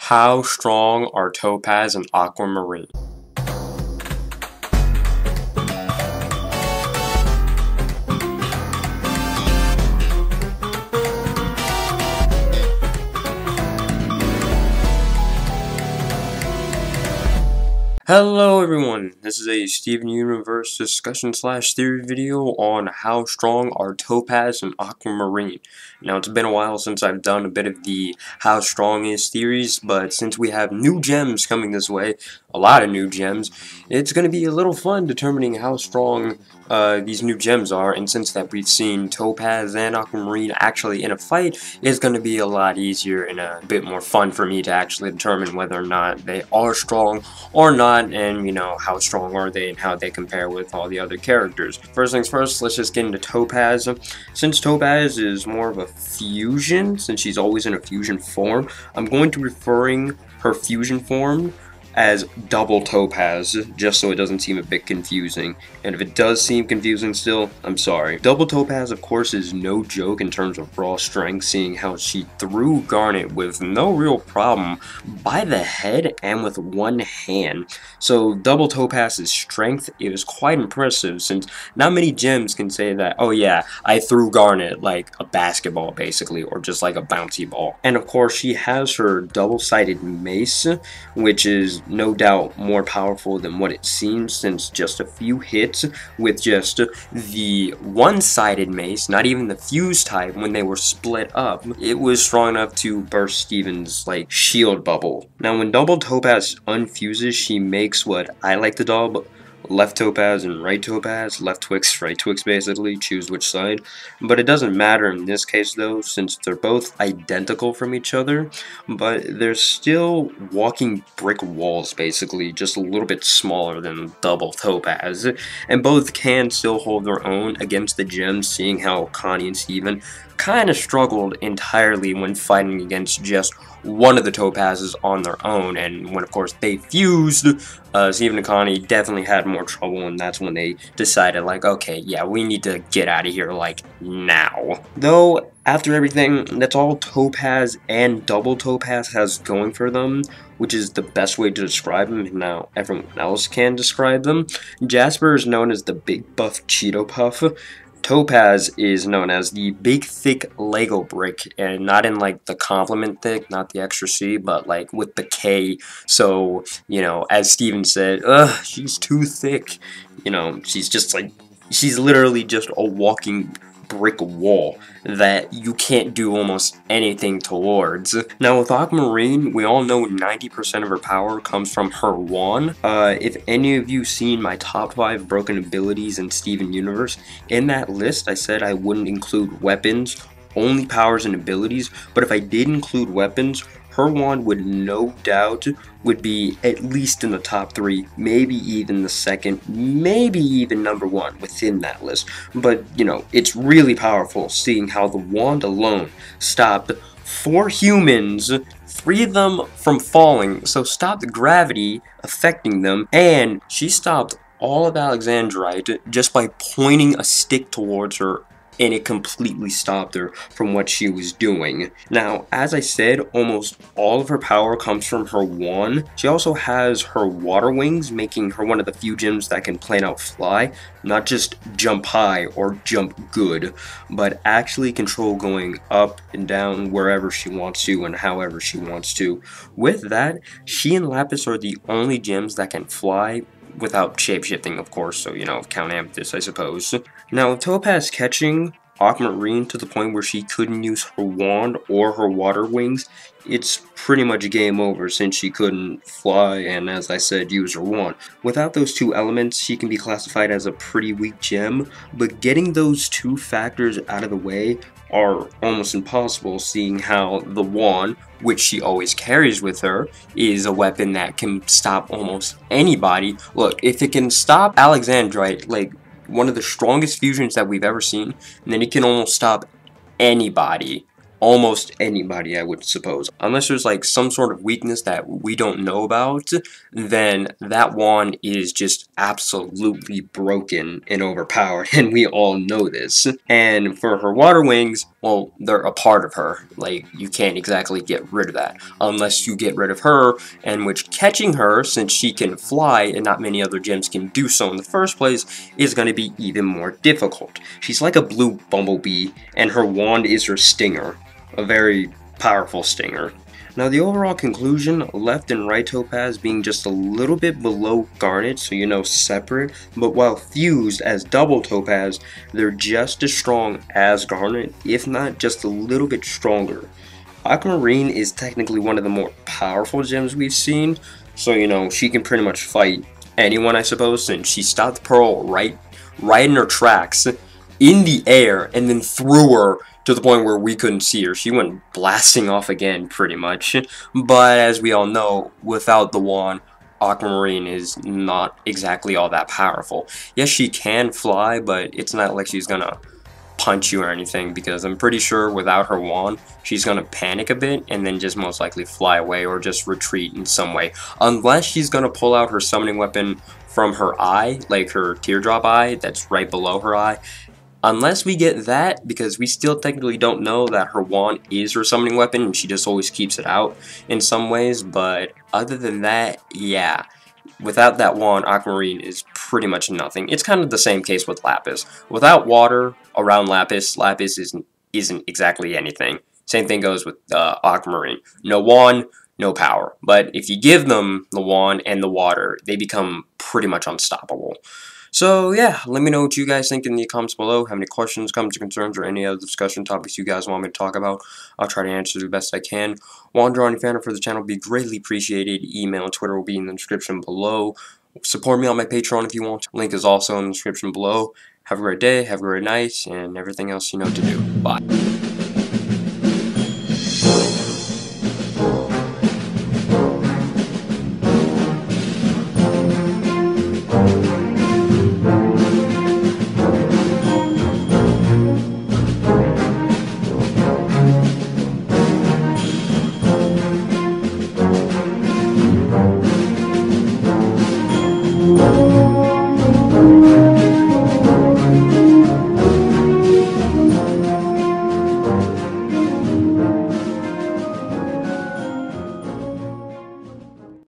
How strong are Topaz and Aquamarine? Hello everyone, this is a Steven Universe discussion / theory video on how strong are Topaz and Aquamarine. Now it's been a while since I've done a bit of the how strong is theories, but since we have new gems coming this way, a lot of new gems, it's going to be a little fun determining how strong these new gems are, and since that we've seen Topaz and Aquamarine actually in a fight, it's going to be a lot easier and a bit more fun for me to actually determine whether or not they are strong or not, and you know, how strong are they and how they compare with all the other characters. First things first, let's just get into Topaz. Since Topaz is more of a fusion, since she's always in a fusion form, I'm going to referring her fusion form as double Topaz, just so it doesn't seem a bit confusing. And if it does seem confusing still, I'm sorry. Double Topaz, of course, is no joke in terms of raw strength, seeing how she threw Garnet with no real problem by the head and with one hand. So double Topaz's strength is quite impressive, since not many gems can say that, oh yeah, I threw Garnet like a basketball basically, or just like a bouncy ball. And of course, she has her double-sided mace, which is no doubt more powerful than what it seems, since just a few hits with just the one-sided mace, not even the fuse type, when they were split up, it was strong enough to burst Steven's like shield bubble. Now when double Topaz unfuses, she makes what I like to dub left Topaz and right Topaz, left Twix, right Twix basically, choose which side. But it doesn't matter in this case though, since they're both identical from each other, but they're still walking brick walls basically, just a little bit smaller than double Topaz, and both can still hold their own against the gems, seeing how Connie and Steven kind of struggled entirely when fighting against just one of the Topazes on their own, and when of course they fused, Steven and Connie definitely had more trouble, and that's when they decided like, okay, yeah, we need to get out of here like now. Though after everything, that's all Topaz and double Topaz has going for them, which is the best way to describe them, and now everyone else can describe them. Jasper is known as the Big Buff Cheeto Puff. Topaz is known as the big thick Lego brick, and not in like the compliment thick, not the extra C, but like with the K. So, you know, as Steven said, ugh, she's too thick. You know, she's just like, she's literally just a walking brick wall that you can't do almost anything towards. Now with Aquamarine, we all know 90% of her power comes from her wand. If any of you seen my top 5 broken abilities in Steven Universe, in that list I said I wouldn't include weapons, only powers and abilities, but if I did include weapons, her wand would no doubt would be at least in the top 3, maybe even the second, maybe even number 1 within that list. But, you know, it's really powerful seeing how the wand alone stopped 4 humans, 3 of them from falling, so stopped gravity affecting them, and she stopped all of Alexandrite just by pointing a stick towards her, and it completely stopped her from what she was doing. Now, as I said, almost all of her power comes from her wand. She also has her water wings, making her one of the few gems that can plain out fly, not just jump high or jump good, but actually control going up and down wherever she wants to and however she wants to. With that, she and Lapis are the only gems that can fly without shapeshifting, of course, so, you know, count Amethyst, I suppose. Now, with Topaz catching Aquamarine to the point where she couldn't use her wand or her water wings, it's pretty much game over, since she couldn't fly and, as I said, use her wand. Without those 2 elements, she can be classified as a pretty weak gem, but getting those 2 factors out of the way are almost impossible, seeing how the wand, which she always carries with her, is a weapon that can stop almost anybody. Look, if it can stop Alexandrite, like one of the strongest fusions that we've ever seen, and then it can almost stop anybody. almost anybody, I would suppose. Unless there's like some sort of weakness that we don't know about, then that wand is just absolutely broken and overpowered, and we all know this. And for her water wings, well, they're a part of her. Like, you can't exactly get rid of that unless you get rid of her, and which catching her, since she can fly and not many other gems can do so in the first place, is going to be even more difficult. She's like a blue bumblebee, and her wand is her stinger. A very powerful stinger. Now the overall conclusion, left and right topaz being just a little bit below garnet, so you know, separate, but while fused as double topaz, they're just as strong as garnet, if not just a little bit stronger. Aquamarine is technically one of the more powerful gems we've seen, so you know, she can pretty much fight anyone, I suppose, since she stopped Pearl right in her tracks, in the air, and then threw her to the point where we couldn't see her. She went blasting off again, pretty much. But as we all know, without the wand, Aquamarine is not exactly all that powerful. Yes, she can fly, but it's not like she's gonna punch you or anything, because I'm pretty sure without her wand, she's gonna panic a bit and then just most likely fly away or just retreat in some way. Unless she's gonna pull out her summoning weapon from her eye, like her teardrop eye that's right below her eye. Unless we get that, because we still technically don't know that her wand is her summoning weapon and she just always keeps it out in some ways, but other than that, yeah. Without that wand, Aquamarine is pretty much nothing. It's kind of the same case with Lapis. Without water around Lapis, Lapis isn't exactly anything. Same thing goes with Aquamarine. No wand, no power. But if you give them the wand and the water, they become pretty much unstoppable. So yeah, let me know what you guys think in the comments below. Have any questions, comments, or concerns, or any other discussion topics you guys want me to talk about. I'll try to answer the best I can. Want to draw any fan for the channel would be greatly appreciated. Email and Twitter will be in the description below. Support me on my Patreon if you want. Link is also in the description below. Have a great day, have a great night, and everything else you know to do. Bye.